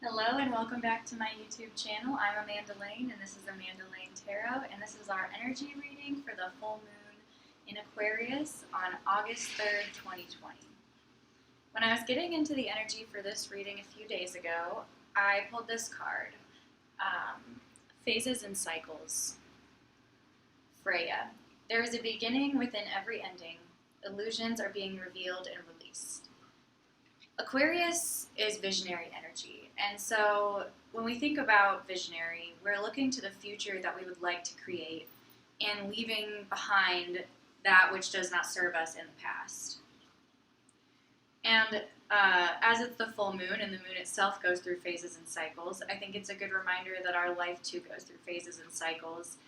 Hello and welcome back to my YouTube channel. I'm Amanda Lane and this is Amanda Lane Tarot, and this is our energy reading for the full moon in Aquarius on August 3rd, 2020. When I was getting into the energy for this reading a few days ago, I pulled this card, Phases and Cycles. Freya. There is a beginning within every ending. Illusions are being revealed and released. Aquarius is visionary energy, and so when we think about visionary, we're looking to the future that we would like to create and leaving behind that which does not serve us in the past. And as it's the full moon and the moon itself goes through phases and cycles, I think it's a good reminder that our life too goes through phases and cycles.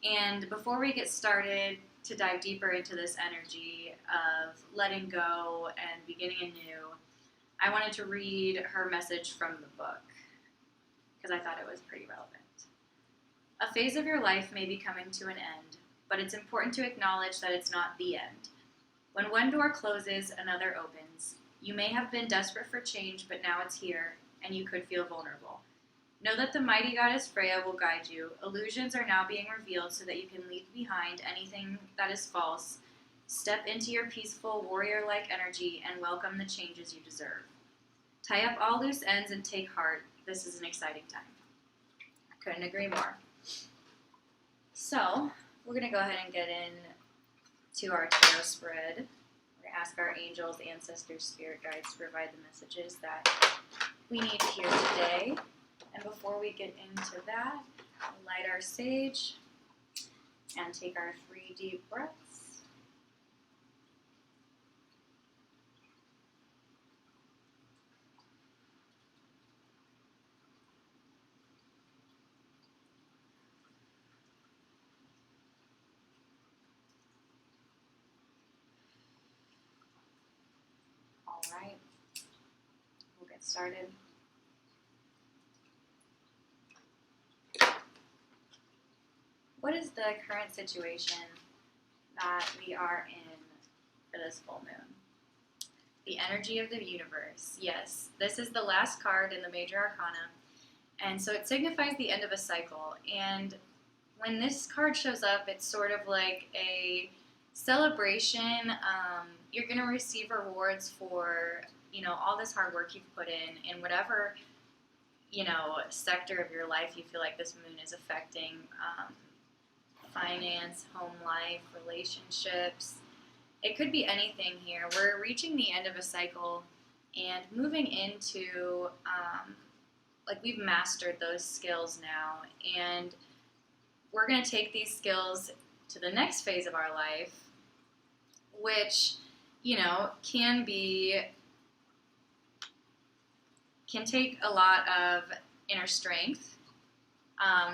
And before we get started to dive deeper into this energy of letting go and beginning anew, I wanted to read her message from the book because I thought it was pretty relevant. A phase of your life may be coming to an end, but it's important to acknowledge that it's not the end. When one door closes, another opens. You may have been desperate for change, but now it's here, and you could feel vulnerable. Know that the mighty goddess Freya will guide you. Illusions are now being revealed so that you can leave behind anything that is false. Step into your peaceful, warrior-like energy and welcome the changes you deserve. Tie up all loose ends and take heart. This is an exciting time. I couldn't agree more. So, we're going to go ahead and get into our tarot spread. We're going to ask our angels, ancestors, spirit guides to provide the messages that we need to hear today. And before we get into that, we'll light our sage and take our 3 deep breaths. All right, we'll get started. What is the current situation that we are in for this full moon? The energy of the universe. Yes, this is the last card in the major arcana, and so it signifies the end of a cycle. And when this card shows up, it's sort of like a celebration. You're going to receive rewards for, all this hard work you've put in whatever, sector of your life you feel like this moon is affecting. Finance, home life, relationships. It could be anything here. We're reaching the end of a cycle and moving into, we've mastered those skills now. And we're going to take these skills to the next phase of our life, which, can take a lot of inner strength.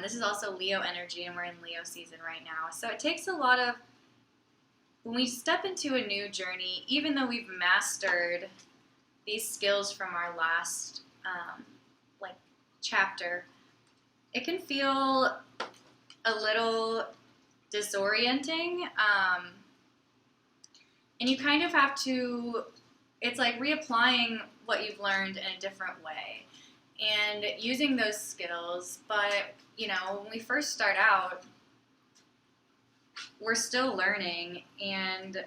This is also Leo energy, and we're in Leo season right now. So it takes a lot of, when we step into a new journey, even though we've mastered these skills from our last chapter, it can feel a little disorienting. And you kind of have to, it's like reapplying what you've learned in a different way and using those skills. But, when we first start out, we're still learning, and,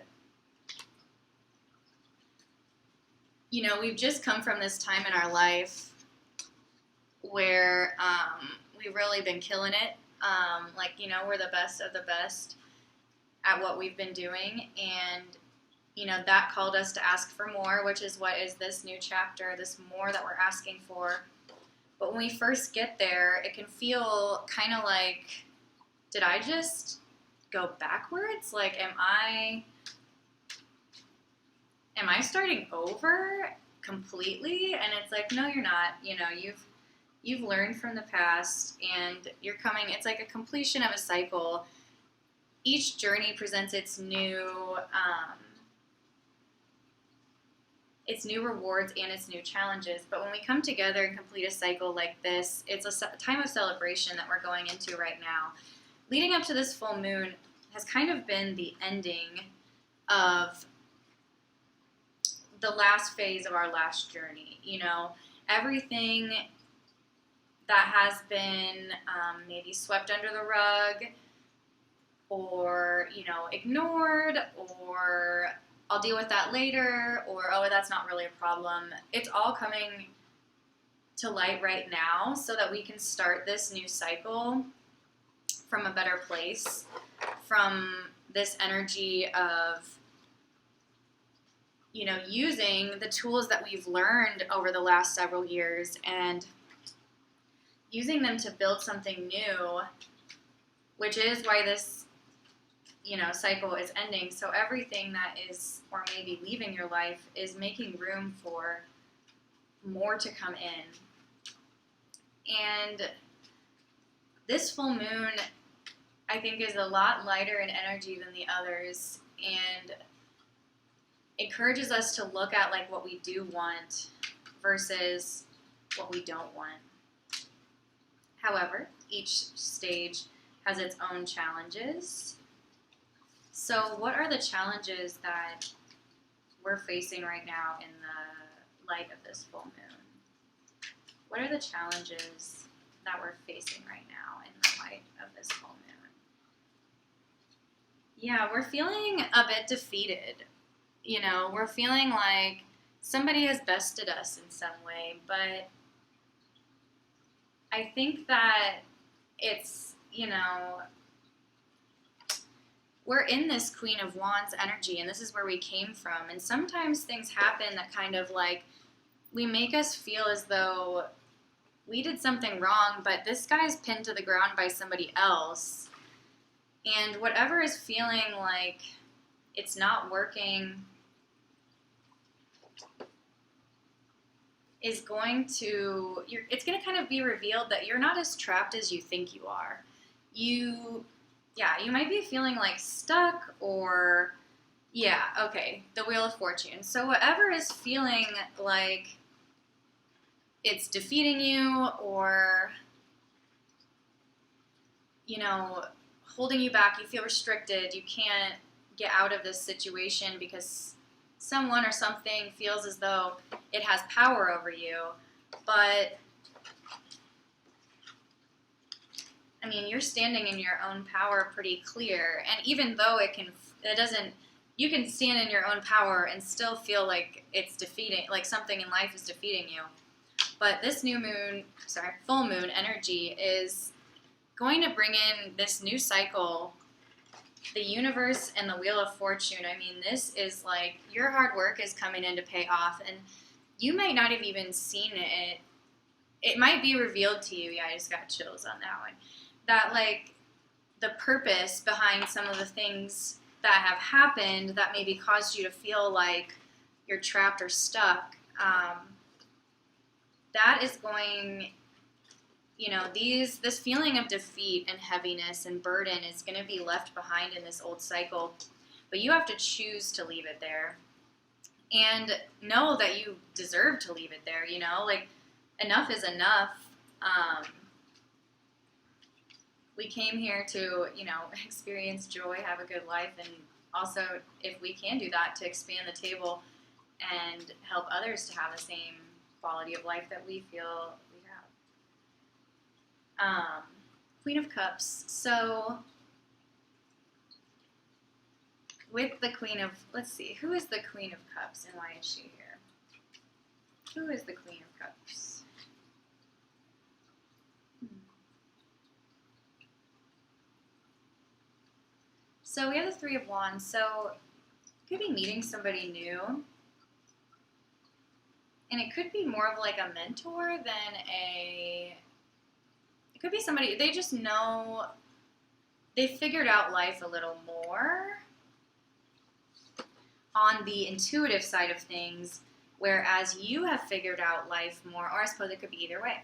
we've just come from this time in our life where we've really been killing it. We're the best of the best at what we've been doing, and that called us to ask for more, which is what is this new chapter, this more that we're asking for. But when we first get there, it can feel kind of like, did I just go backwards? Like, am I starting over completely? And it's like, no, you're not. You've learned from the past, and you're coming. It's like a completion of a cycle. Each journey presents its new rewards and its new challenges. But when we come together and complete a cycle like this, it's a time of celebration that we're going into right now. Leading up to this full moon has kind of been the ending of the last phase of our last journey. Everything that has been maybe swept under the rug, or, ignored, or I'll deal with that later, or, oh, that's not really a problem. It's all coming to light right now so that we can start this new cycle from a better place, from this energy of, using the tools that we've learned over the last several years and using them to build something new, which is why this, cycle is ending. So everything that is, or maybe leaving your life, is making room for more to come in. And this full moon, I think, is a lot lighter in energy than the others, and encourages us to look at like what we do want versus what we don't want. However, each stage has its own challenges. So what are the challenges that we're facing right now in the light of this full moon? What are the challenges that we're facing right now in the light of this full moon? Yeah, we're feeling a bit defeated. We're feeling like somebody has bested us in some way, but I think that it's, we're in this Queen of Wands energy, and this is where we came from. And sometimes things happen that kind of like, we make us feel as though we did something wrong, but this guy's pinned to the ground by somebody else. And whatever is feeling like it's not working is going to, it's going to kind of be revealed that you're not as trapped as you think you are. You might be feeling like stuck, or, the Wheel of Fortune. So whatever is feeling like it's defeating you, or, holding you back, you feel restricted, you can't get out of this situation because someone or something feels as though it has power over you. But you're standing in your own power pretty clear. And even though you can stand in your own power and still feel like it's defeating, like something in life is defeating you. But this full moon energy is going to bring in this new cycle, the universe and the Wheel of Fortune. This is like your hard work is coming in to pay off, and you might not have even seen it. It might be revealed to you. Yeah, I just got chills on that one. That like the purpose behind some of the things that have happened that maybe caused you to feel like you're trapped or stuck. That is going, this feeling of defeat and heaviness and burden is going to be left behind in this old cycle, but you have to choose to leave it there and know that you deserve to leave it there. Like enough is enough. We came here to, experience joy, have a good life, and also, if we can do that, to expand the table and help others to have the same quality of life that we feel we have. Queen of Cups. So, with the Queen of, let's see, who is the Queen of Cups and why is she here? Who is the Queen of Cups? So we have the Three of Wands. So you could be meeting somebody new, and it could be more of like a mentor than it could be somebody, they just know, they figured out life a little more on the intuitive side of things, whereas you have figured out life more, or I suppose it could be either way.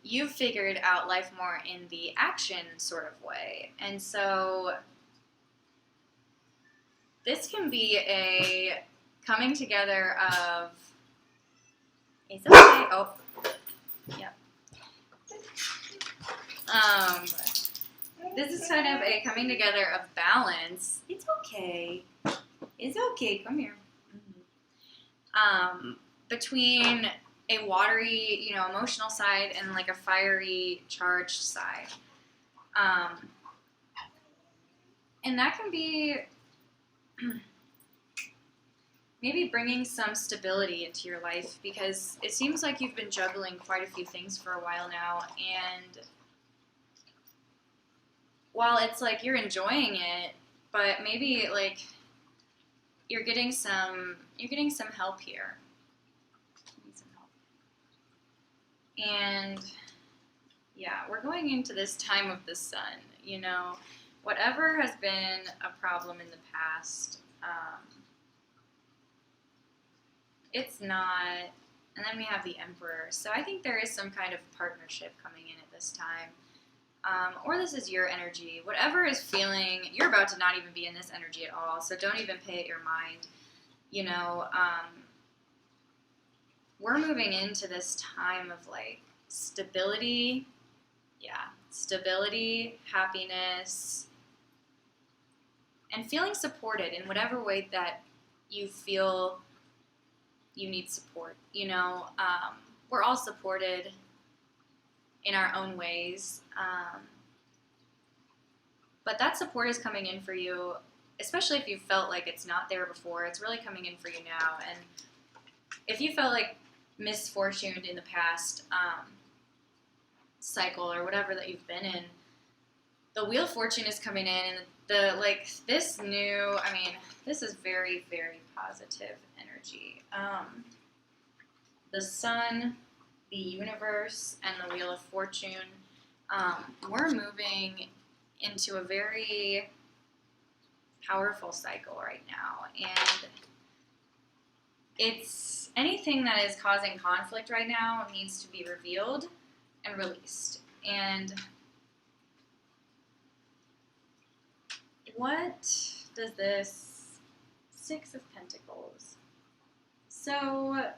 You've figured out life more in the action sort of way. And so this can be a coming together of, it's okay, oh, yep. This is kind of a coming together of balance. It's okay. It's okay, come here. Between a watery, emotional side and like a fiery, charged side. And that can be maybe bringing some stability into your life, because it seems like you've been juggling quite a few things for a while now, and while it's like you're enjoying it, but maybe like you're getting some help here. And yeah, we're going into this time of the sun, whatever has been a problem in the past, it's not, and then we have the Emperor. So I think there is some kind of partnership coming in at this time. Or this is your energy. Whatever is feeling, you're about to not even be in this energy at all, so don't even pay it your mind. We're moving into this time of like stability, happiness, and feeling supported in whatever way that you feel you need support. We're all supported in our own ways, but that support is coming in for you, especially if you felt like it's not there before. It's really coming in for you now. And if you felt like misfortuned in the past cycle or whatever that you've been in, the Wheel of Fortune is coming in, and this is very, very positive energy. The Sun, the universe, and the Wheel of Fortune, we're moving into a very powerful cycle right now, and it's anything that is causing conflict right now needs to be revealed and released. And what does this Six of Pentacles? So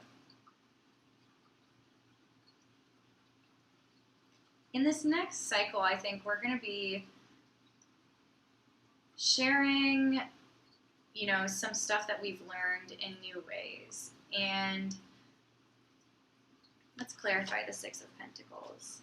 in this next cycle, I think we're going to be sharing, some stuff that we've learned in new ways. And let's clarify the Six of Pentacles.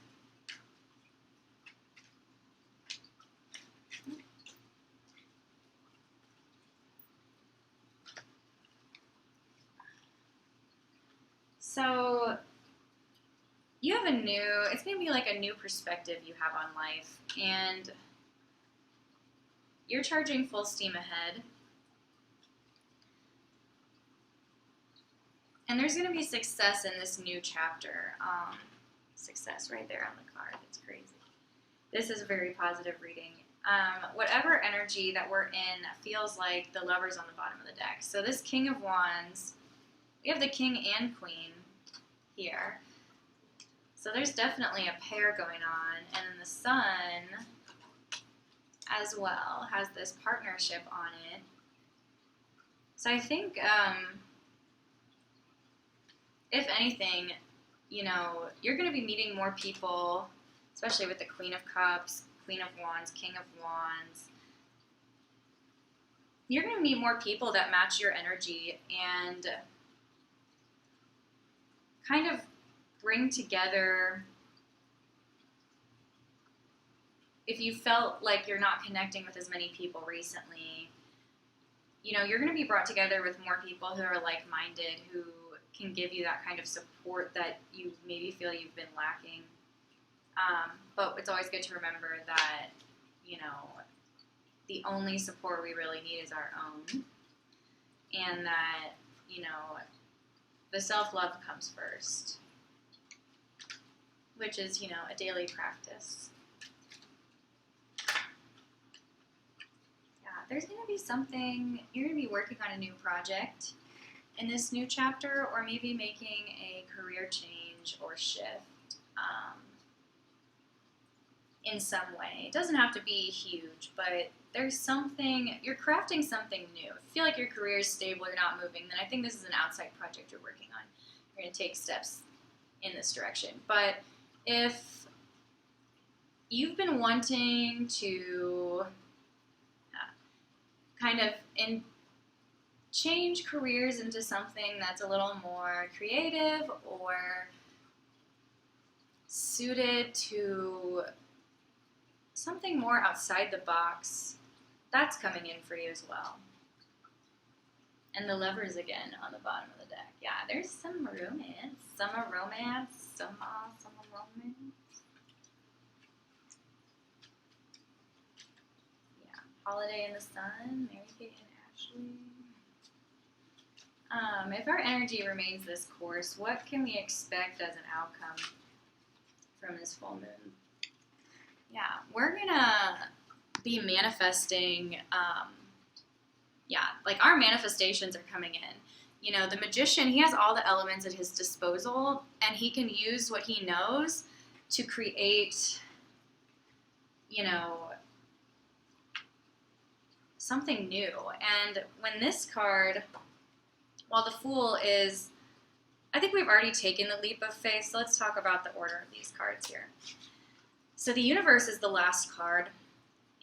So you have it's going to be like a new perspective you have on life, and you're charging full steam ahead. And there's going to be success in this new chapter. Success right there on the card. It's crazy. This is a very positive reading. Whatever energy that we're in feels like the Lovers on the bottom of the deck. So this King of Wands, we have the King and Queen here. So there's definitely a pair going on. And then the Sun as well has this partnership on it. So I think, if anything, you're going to be meeting more people, especially with the Queen of Cups, Queen of Wands, King of Wands. You're going to meet more people that match your energy and kind of bring together, if you felt like you're not connecting with as many people recently, you're going to be brought together with more people who are like-minded, who can give you that kind of support that you maybe feel you've been lacking. But it's always good to remember that, the only support we really need is our own. And that, the self-love comes first, which is, a daily practice. Yeah, there's going to be something, you're going to be working on a new project in this new chapter, or maybe making a career change or shift in some way. It doesn't have to be huge, but there's something, you're crafting something new. If you feel like your career is stable, you're not moving, then I think this is an outside project you're working on. You're going to take steps in this direction. But if you've been wanting to kind of change careers into something that's a little more creative or suited to something more outside the box, that's coming in for you as well. And the lovers again on the bottom of the deck. Yeah, there's some romance. Summer romance. Summer romance. Yeah. Holiday in the Sun. Mary-Kate and Ashley. If our energy remains this course, what can we expect as an outcome from this full moon? Yeah, we're gonna be manifesting, like our manifestations are coming in. You know, the magician, he has all the elements at his disposal, and he can use what he knows to create, you know, something new. And when this card, while the Fool is, I think we've already taken the leap of faith, so let's talk about the order of these cards here. So the Universe is the last card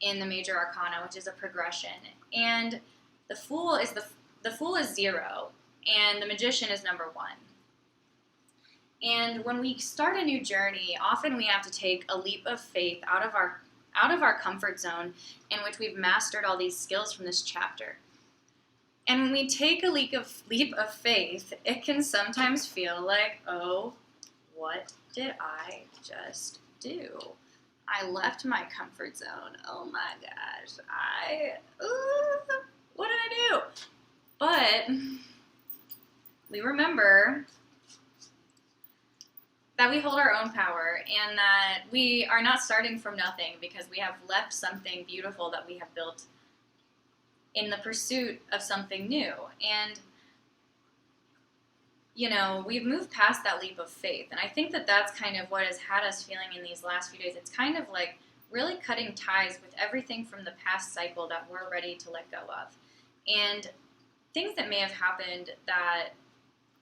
in the Major Arcana, which is a progression. And the Fool is the Fool is 0, and the Magician is number 1. And when we start a new journey, often we have to take a leap of faith out of our comfort zone, in which we've mastered all these skills from this chapter. And when we take a leap of faith, it can sometimes feel like, oh, what did I just do? I left my comfort zone. Oh my gosh. What did I do? But we remember that we hold our own power and that we are not starting from nothing, because we have left something beautiful that we have built in the pursuit of something new. And, you know, we've moved past that leap of faith. And I think that that's kind of what has had us feeling in these last few days. It's kind of like really cutting ties with everything from the past cycle that we're ready to let go of. And things that may have happened that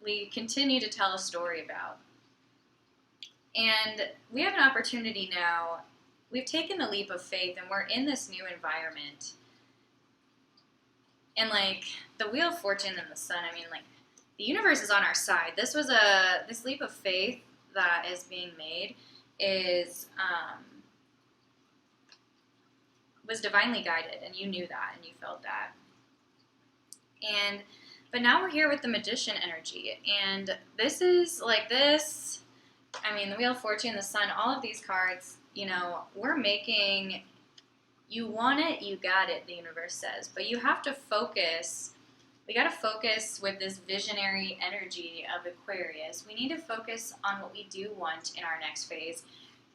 we continue to tell a story about. And we have an opportunity now. We've taken the leap of faith and we're in this new environment. And like the Wheel of Fortune and the Sun, I mean, like the universe is on our side. This leap of faith that is being made was divinely guided, and you knew that and you felt that. But now we're here with the Magician energy, and this is like this. I mean, the Wheel of Fortune, the Sun, all of these cards, you know, we're making. You want it, you got it, the universe says. But you have to focus. We got to focus with this visionary energy of Aquarius. We need to focus on what we do want in our next phase.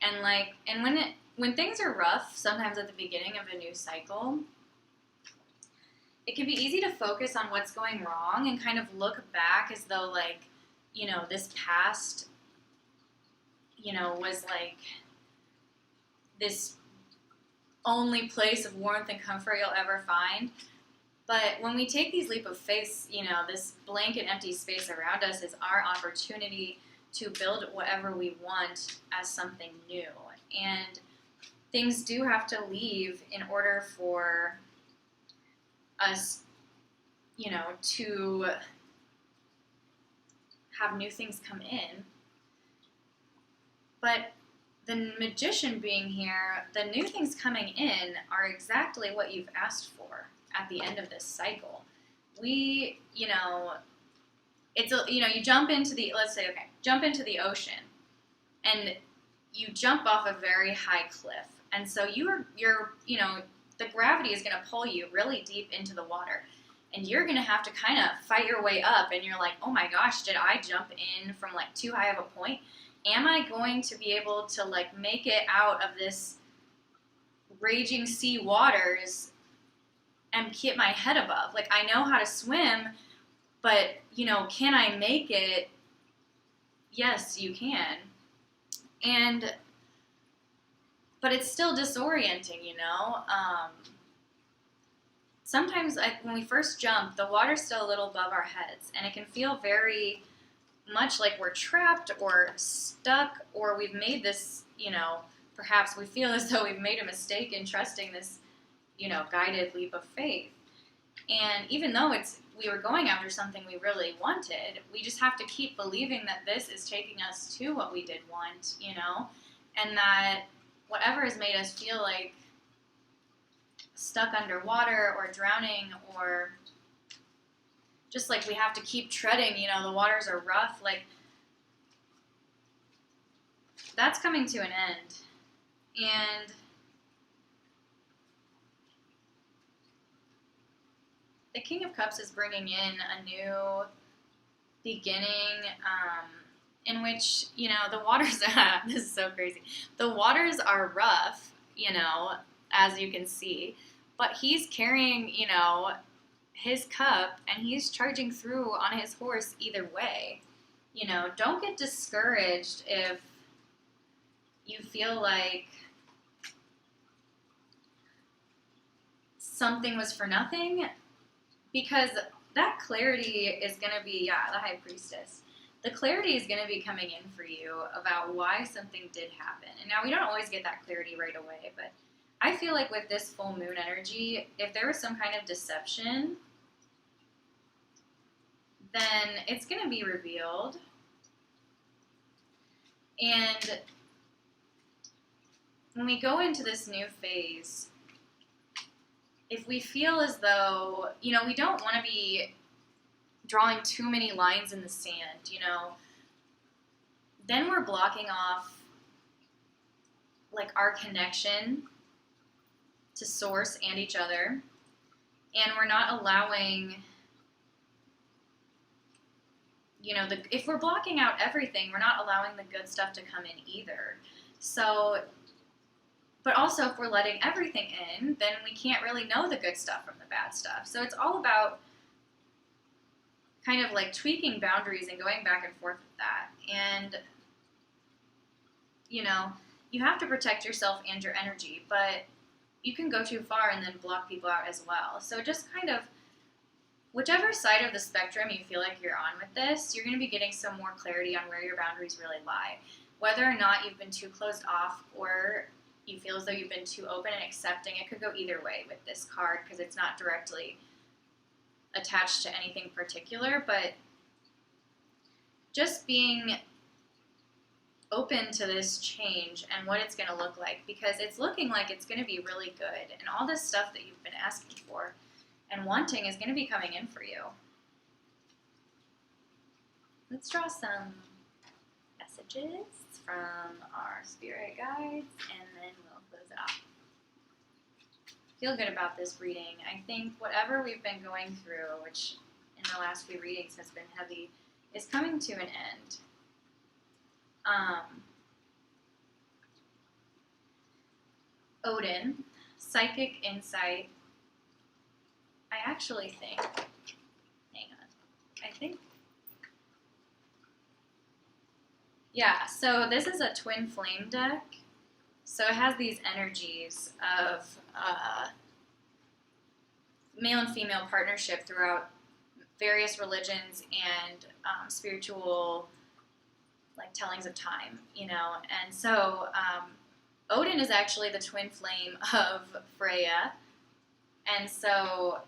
And when things are rough, sometimes at the beginning of a new cycle, it can be easy to focus on what's going wrong and kind of look back as though, like, you know, this past, you know, was like this only place of warmth and comfort you'll ever find. But when we take these leap of faith, you know, this blank and empty space around us is our opportunity to build whatever we want as something new. And things do have to leave in order for us, you know, to have new things come in. But the Magician being here, the new things coming in are exactly what you've asked for at the end of this cycle. You know, you jump into the ocean, and you jump off a very high cliff. And so you're you know, the gravity is going to pull you really deep into the water. And you're going to have to kind of fight your way up, and you're like, oh my gosh, did I jump in from like too high of a point? Am I going to be able to like make it out of this raging sea waters and keep my head above? Like, I know how to swim, but, you know, can I make it? Yes, you can. But it's still disorienting, you know? Sometimes when we first jump, the water's still a little above our heads, and it can feel very much like we're trapped or stuck, or we've made this, you know, perhaps we feel as though we've made a mistake in trusting this, you know, guided leap of faith. And even though we were going after something we really wanted, we just have to keep believing that this is taking us to what we did want, and that whatever has made us feel like stuck underwater or drowning, or just like we have to keep treading, the waters are rough, like that's coming to an end. And the King of Cups is bringing in a new beginning, in which, the waters, this is so crazy, the waters are rough, as you can see, but he's carrying, his cup, and he's charging through on his horse either way. Don't get discouraged if you feel like something was for nothing, because that clarity is going to be, the High Priestess. The clarity is going to be coming in for you about why something did happen. And now we don't always get that clarity right away, but I feel like with this full moon energy, if there was some kind of deception, then it's going to be revealed. And when we go into this new phase, if we feel as though, we don't want to be drawing too many lines in the sand, then we're blocking off like our connection to source and each other, and we're not allowing, if we're blocking out everything, we're not allowing the good stuff to come in either. So, but also if we're letting everything in, then we can't really know the good stuff from the bad stuff. So it's all about kind of like tweaking boundaries and going back and forth with that. And, you have to protect yourself and your energy, but you can go too far and then block people out as well. So just kind of, whichever side of the spectrum you feel like you're on with this, you're going to be getting some more clarity on where your boundaries really lie. Whether or not you've been too closed off or you feel as though you've been too open and accepting, it could go either way with this card because it's not directly attached to anything particular, but just being open to this change and what it's going to look like, because it's looking like it's going to be really good, and all this stuff that you've been asking for and wanting is going to be coming in for you. Let's draw some messages from our spirit guides, and then we'll close it off. Feel good about this reading. I think whatever we've been going through, which in the last few readings has been heavy, is coming to an end. Odin, psychic insight. I actually think, yeah, so this is a twin flame deck. So it has these energies of male and female partnership throughout various religions and spiritual like tellings of time, And so Odin is actually the twin flame of Freya. And so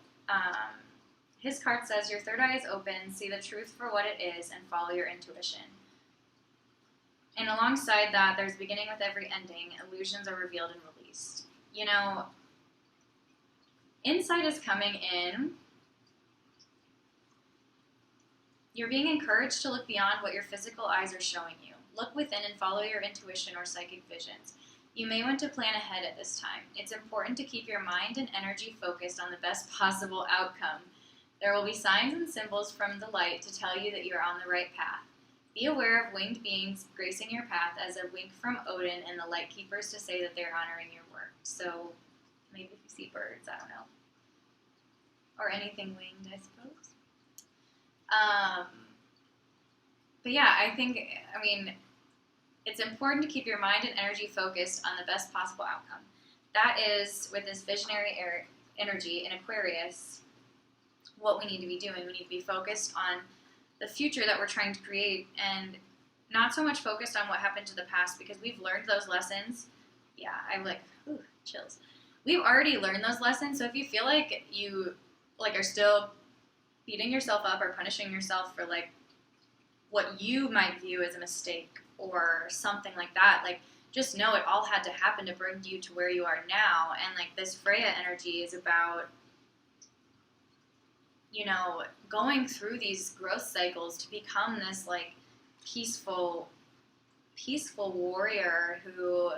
his card says, your third eye is open, see the truth for what it is, and follow your intuition. And alongside that, there's beginning with every ending, illusions are revealed and released. Insight is coming in. You're being encouraged to look beyond what your physical eyes are showing you. Look within and follow your intuition or psychic visions. You may want to plan ahead at this time. It's important to keep your mind and energy focused on the best possible outcome. There will be signs and symbols from the light to tell you that you are on the right path. Be aware of winged beings gracing your path as a wink from Odin and the light keepers to say that they're honoring your work. So maybe if you see birds, I don't know. Or anything winged, I suppose. But yeah, I mean, it's important to keep your mind and energy focused on the best possible outcome. That is, with this visionary energy in Aquarius, what we need to be doing. We need to be focused on the future that we're trying to create and not so much focused on what happened to the past, because we've learned those lessons. Yeah, I'm like, ooh, chills. We've already learned those lessons, so if you feel like you like, are still beating yourself up or punishing yourself for, like, what you might view as a mistake or something like that, like, just know it all had to happen to bring you to where you are now. And, like, this Freya energy is about, you know, going through these growth cycles to become this, like, peaceful warrior who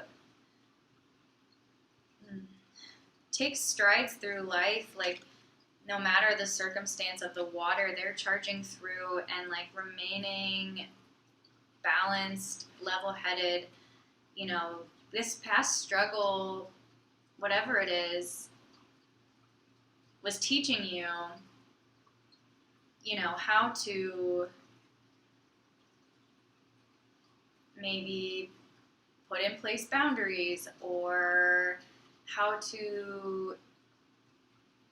takes strides through life, like, no matter the circumstance of the water, they're charging through and, like, remaining balanced, level-headed. You know, this past struggle, whatever it is, was teaching you, you know, how to maybe put in place boundaries, or how to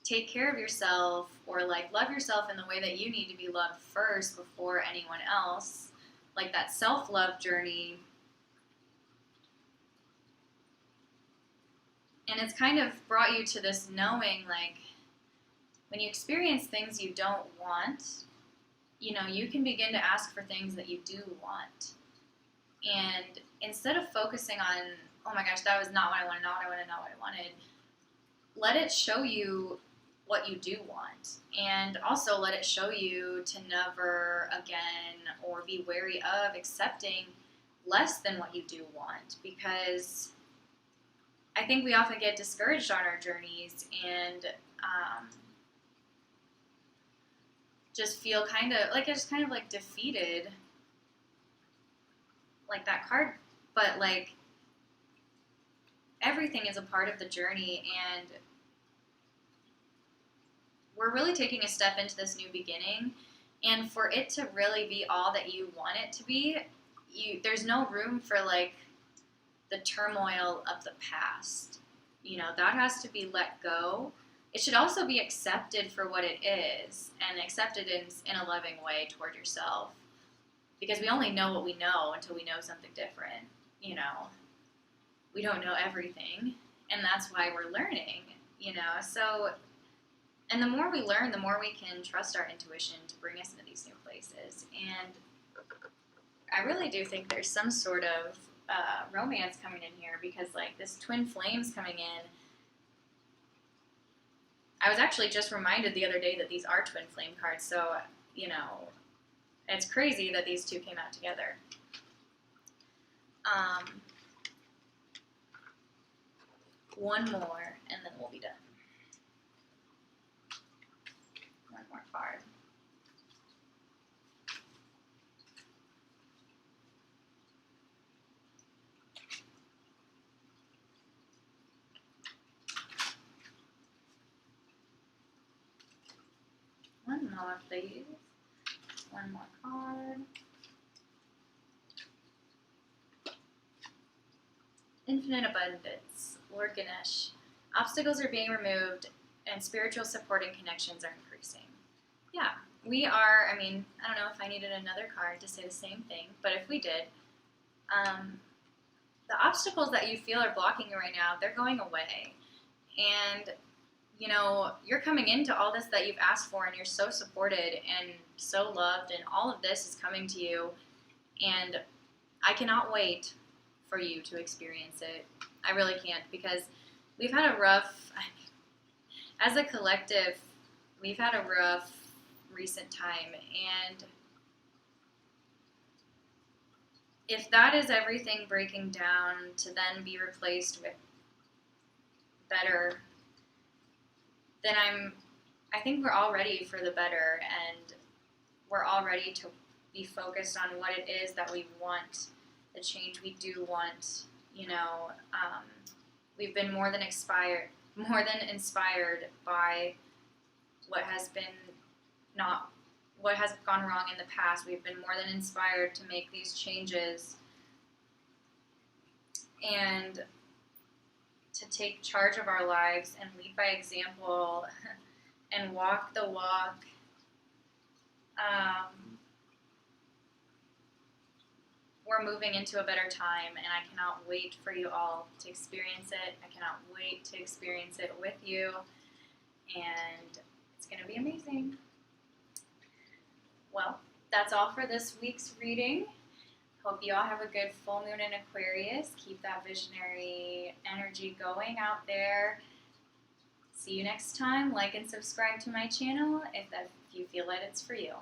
take care of yourself, or, like, love yourself in the way that you need to be loved first before anyone else, like that self-love journey. And it's kind of brought you to this knowing, like, when you experience things you don't want, you know, you can begin to ask for things that you do want. And instead of focusing on, oh my gosh, that was not what I wanted, not what I wanted, not what I wanted, let it show you what you do want. And also let it show you to never again or be wary of accepting less than what you do want. Because I think we often get discouraged on our journeys and just feel kind of like defeated, like that card. But, like, everything is a part of the journey, and we're really taking a step into this new beginning. And for it to really be all that you want it to be, there's no room for, like, the turmoil of the past. You know, that has to be let go. It should also be accepted for what it is, and accepted in a loving way toward yourself. Because we only know what we know until we know something different. You know, we don't know everything, and that's why we're learning, you know. So, and the more we learn, the more we can trust our intuition to bring us into these new places. And I really do think there's some sort of romance coming in here, because, like, this twin flames coming in, I was actually just reminded the other day that these are twin flame cards, so, you know, it's crazy that these two came out together. One more, and then we'll be done. One more card. One more, please. One more card. Infinite abundance. Lord Ganesh. Obstacles are being removed, and spiritual support and connections are increasing. Yeah, we are. I mean, I don't know if I needed another card to say the same thing, but if we did, the obstacles that you feel are blocking you right now, they're going away. And, you know, you're coming into all this that you've asked for, and you're so supported and so loved, and all of this is coming to you. And I cannot wait for you to experience it. I really can't, because we've had a rough, as a collective, we've had a rough recent time. And if that is everything breaking down to then be replaced with better, then I think we're all ready for the better, and we're all ready to be focused on what it is that we want, the change we do want. You know, we've been more than inspired by what has gone wrong in the past. We've been more than inspired to make these changes and to take charge of our lives and lead by example and walk the walk. We're moving into a better time, and I cannot wait for you all to experience it. I cannot wait to experience it with you. And It's going to be amazing. Well, that's all for this week's reading. Hope you all have a good full moon in Aquarius. Keep that visionary energy going out there. See you next time. Like and subscribe to my channel if you feel that it's for you.